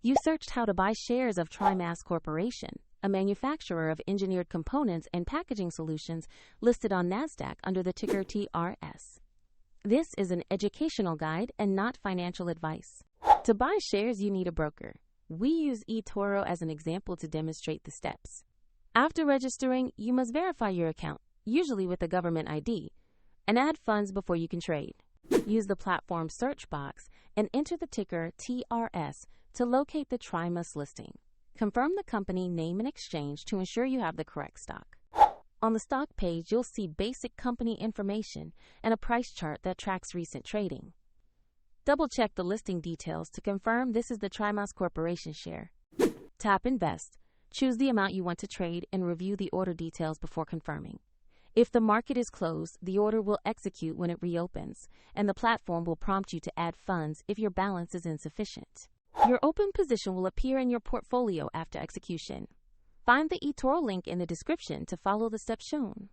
You searched how to buy shares of TriMas Corporation, a manufacturer of engineered components and packaging solutions listed on NASDAQ under the ticker TRS. This is an educational guide and not financial advice. To buy shares, you need a broker. We use eToro as an example to demonstrate the steps. After registering, you must verify your account, usually with a government ID, and add funds before you can trade. Use the platform search box and enter the ticker TRS to locate the TriMas listing. Confirm the company name and exchange to ensure you have the correct stock. On the stock page, you'll see basic company information and a price chart that tracks recent trading. Double-check the listing details to confirm this is the TriMas Corporation share. Tap Invest. Choose the amount you want to trade and review the order details before confirming. If the market is closed, the order will execute when it reopens, and the platform will prompt you to add funds if your balance is insufficient. Your open position will appear in your portfolio after execution. Find the eToro link in the description to follow the steps shown.